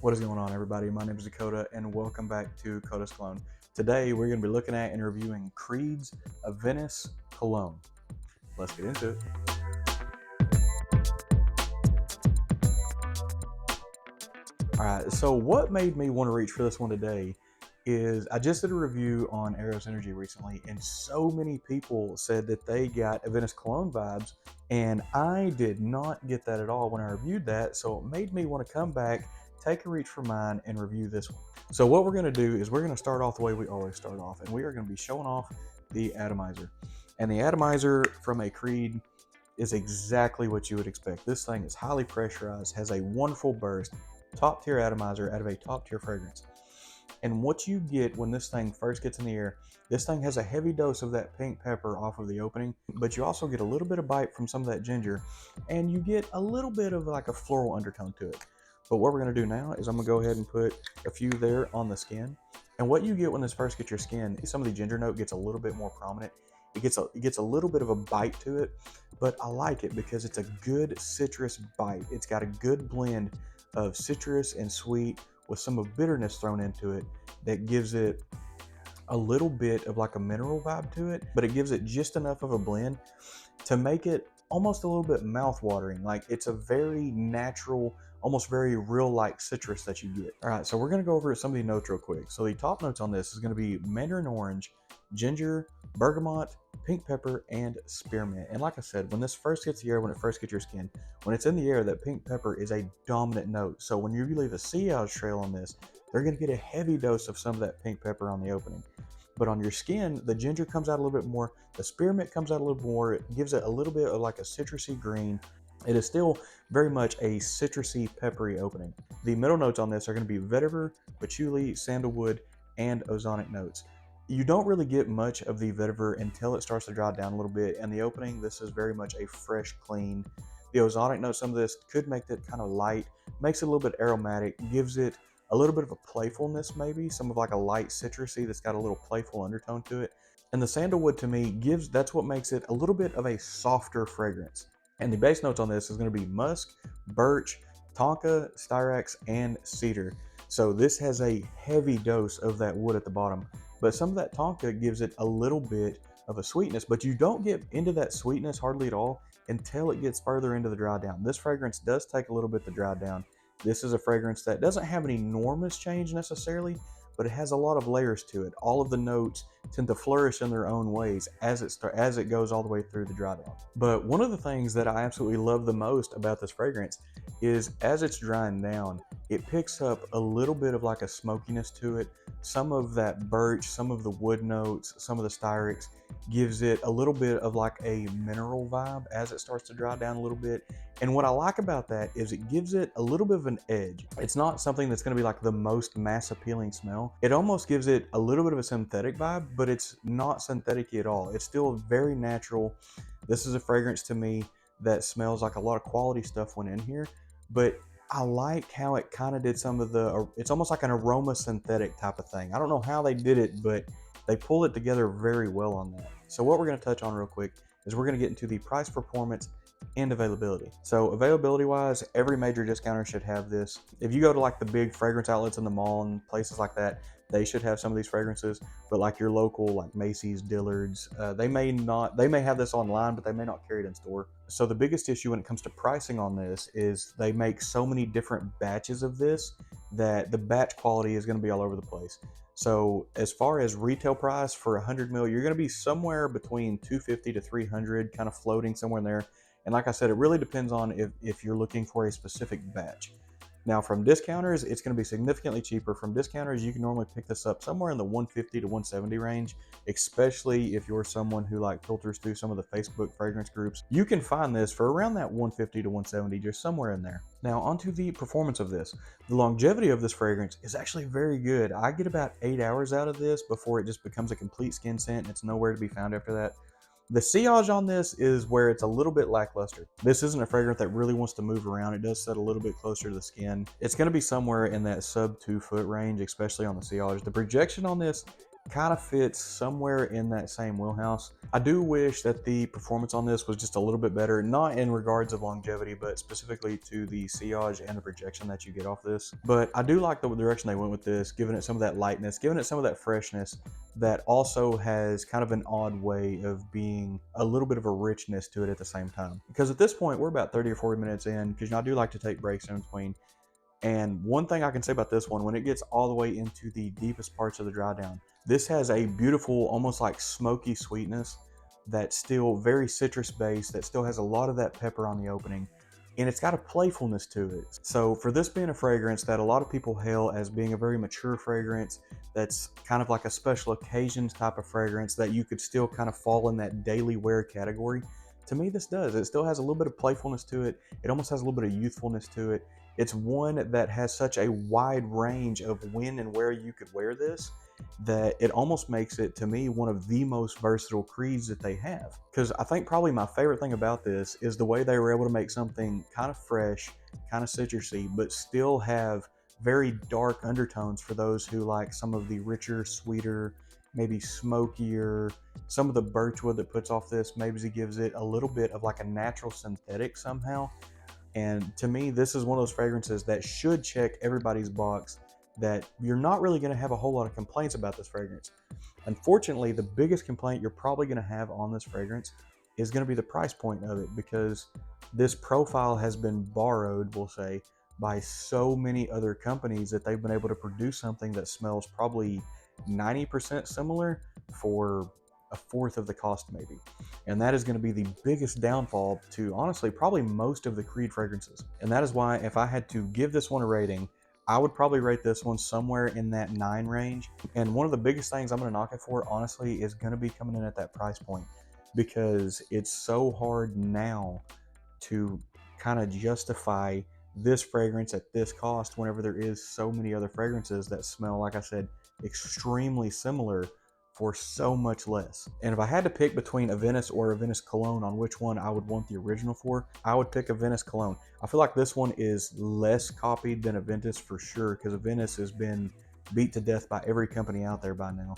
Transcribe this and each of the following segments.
What is going on, everybody? My name is Dakota and welcome back to Kotascologne. Today we're going to be looking at and reviewing Creed's Aventus Cologne. Let's get into it. Alright, so what made me want to reach for this one today is I just did a review on Eros Energy recently, and so many people said that they got Aventus Cologne vibes, and I did not get that at all when I reviewed that, so it made me want to come back, take a reach for mine, and review this one. So what we're going to do is we're going to start off the way we always start off, and we are going to be showing off the atomizer. And the atomizer from a Creed is exactly what you would expect. This thing is highly pressurized, has a wonderful burst, top tier atomizer out of a top tier fragrance. And what you get when this thing first gets in the air, this thing has a heavy dose of that pink pepper off of the opening, but you also get a little bit of bite from some of that ginger, and you get a little bit of like a floral undertone to it. But what we're going to do now is I'm going to go ahead and put a few there on the skin. And what you get when this first gets your skin, some of the ginger note gets a little bit more prominent. It gets a little bit of a bite to it, but I like it because it's a good citrus bite. It's got a good blend of citrus and sweet with some of bitterness thrown into it that gives it a little bit of like a mineral vibe to it, but it gives it just enough of a blend to make it almost a little bit mouth-watering. Like it's a very natural, almost very real-like citrus that you get. All right, so we're gonna go over some of the notes real quick. So the top notes on this is gonna be mandarin orange, ginger, bergamot, pink pepper, and spearmint. And like I said, when this first hits the air, when it first gets your skin, when it's in the air, that pink pepper is a dominant note. So when you leave a sillage trail on this, they're going to get a heavy dose of some of that pink pepper on the opening. But on your skin, the ginger comes out a little bit more, the spearmint comes out a little more, it gives it a little bit of like a citrusy green. It is still very much a citrusy, peppery opening. The middle notes on this are going to be vetiver, patchouli, sandalwood, and ozonic notes. You don't really get much of the vetiver until it starts to dry down a little bit. And the opening, this is very much a fresh, clean. The ozonic note, some of this could make it kind of light, makes it a little bit aromatic, gives it a little bit of a playfulness maybe, some of like a light citrusy that's got a little playful undertone to it. And the sandalwood to me that's what makes it a little bit of a softer fragrance. And the base notes on this is going to be musk, birch, tonka, styrax, and cedar. So this has a heavy dose of that wood at the bottom, but some of that tonka gives it a little bit of a sweetness, but you don't get into that sweetness hardly at all until it gets further into the dry down. This fragrance does take a little bit to dry down. This is a fragrance that doesn't have an enormous change necessarily, but it has a lot of layers to it. All of the notes tend to flourish in their own ways as it goes all the way through the dry down. But one of the things that I absolutely love the most about this fragrance is as it's drying down, it picks up a little bit of like a smokiness to it. Some of that birch, some of the wood notes, some of the styrax gives it a little bit of like a mineral vibe as it starts to dry down a little bit. And what I like about that is it gives it a little bit of an edge. It's not something that's going to be like the most mass appealing smell. It almost gives it a little bit of a synthetic vibe, but it's not synthetic at all. It's still very natural. This is a fragrance to me that smells like a lot of quality stuff went in here, but I like how it kind of did some of it's almost like an aroma synthetic type of thing. I don't know how they did it, but they pulled it together very well on that. So what we're going to touch on real quick is we're going to get into the price, performance, and availability. So availability wise, every major discounter should have this. If you go to like the big fragrance outlets in the mall and places like that, they should have some of these fragrances. But like your local, like Macy's, Dillard's, they may have this online, but they may not carry it in store. So the biggest issue when it comes to pricing on this is they make so many different batches of this that the batch quality is going to be all over the place. So as far as retail price for 100 ml, you're going to be somewhere between 250 to 300, kind of floating somewhere in there. And like I said, it really depends on if you're looking for a specific batch. Now from discounters, it's going to be significantly cheaper. From discounters, you can normally pick this up somewhere in the 150 to 170 range, especially if you're someone who like filters through some of the Facebook fragrance groups. You can find this for around that 150 to 170, just somewhere in there. Now onto the performance of this. The longevity of this fragrance is actually very good. I get about 8 hours out of this before it just becomes a complete skin scent and it's nowhere to be found after that. The sillage on this is where it's a little bit lackluster. This isn't a fragrance that really wants to move around. It does set a little bit closer to the skin. It's going to be somewhere in that sub 2 foot range, especially on the sillage. The projection on this kind of fits somewhere in that same wheelhouse. I do wish that the performance on this was just a little bit better, not in regards of longevity, but specifically to the sillage and the projection that you get off this. But I do like the direction they went with this, giving it some of that lightness, giving it some of that freshness that also has kind of an odd way of being a little bit of a richness to it at the same time. Because at this point, we're about 30 or 40 minutes in, because I do like to take breaks in between. And one thing I can say about this one, when it gets all the way into the deepest parts of the dry down, this has a beautiful, almost like smoky sweetness that's still very citrus based, that still has a lot of that pepper on the opening, and it's got a playfulness to it. So for this being a fragrance that a lot of people hail as being a very mature fragrance, that's kind of like a special occasions type of fragrance that you could still kind of fall in that daily wear category, to me this does. It still has a little bit of playfulness to it. It almost has a little bit of youthfulness to it. It's one that has such a wide range of when and where you could wear this that it almost makes it, to me, one of the most versatile creeds that they have. Because I think probably my favorite thing about this is the way they were able to make something kind of fresh, kind of citrusy, but still have very dark undertones for those who like some of the richer, sweeter, maybe smokier, some of the birchwood that puts off this maybe gives it a little bit of like a natural synthetic somehow. And to me, this is one of those fragrances that should check everybody's box, that you're not really going to have a whole lot of complaints about this fragrance. Unfortunately, the biggest complaint you're probably going to have on this fragrance is going to be the price point of it, because this profile has been borrowed, we'll say, by so many other companies that they've been able to produce something that smells probably 90% similar for a fourth of the cost maybe. And that is going to be the biggest downfall to, honestly, probably most of the Creed fragrances. And that is why, if I had to give this one a rating, I would probably rate this one somewhere in that 9 range. And one of the biggest things I'm going to knock it for, honestly, is going to be coming in at that price point, because it's so hard now to kind of justify this fragrance at this cost whenever there is so many other fragrances that smell, like I said, extremely similar for so much less. And if I had to pick between Aventus or Aventus Cologne on which one I would want the original for, I would pick Aventus Cologne. I feel like this one is less copied than Aventus for sure, because Aventus has been beat to death by every company out there by now.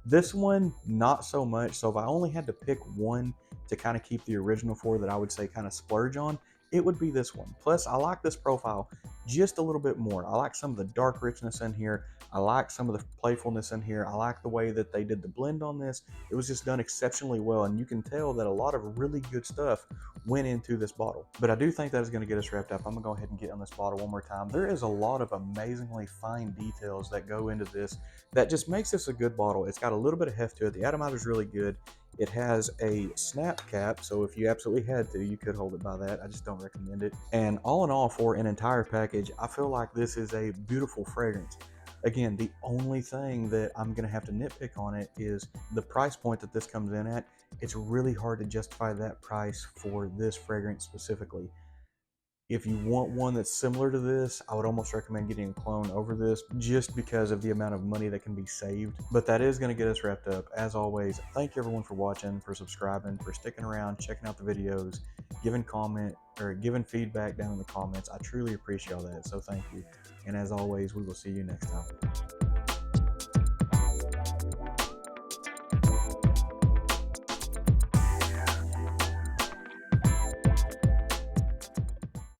This one, not so much. So if I only had to pick one to kind of keep the original for, that I would say kind of splurge on, it would be this one. Plus, I like this profile just a little bit more. I like some of the dark richness in here. I like some of the playfulness in here. I like the way that they did the blend on this. It was just done exceptionally well, and you can tell that a lot of really good stuff went into this bottle. But I do think that is going to get us wrapped up. I'm going to go ahead and get on this bottle one more time. There is a lot of amazingly fine details that go into this that just makes this a good bottle. It's got a little bit of heft to it. The atomizer is really good. It has a snap cap, so if you absolutely had to, you could hold it by that. I just don't recommend it. And all in all, for an entire package, I feel like this is a beautiful fragrance. Again, the only thing that I'm going to have to nitpick on it is the price point that this comes in at. It's really hard to justify that price for this fragrance specifically. If you want one that's similar to this, I would almost recommend getting a clone over this, just because of the amount of money that can be saved. But that is going to get us wrapped up. As always, thank you everyone for watching, for subscribing, for sticking around, checking out the videos, giving feedback down in the comments. I truly appreciate all that, so thank you. And as always, we will see you next time.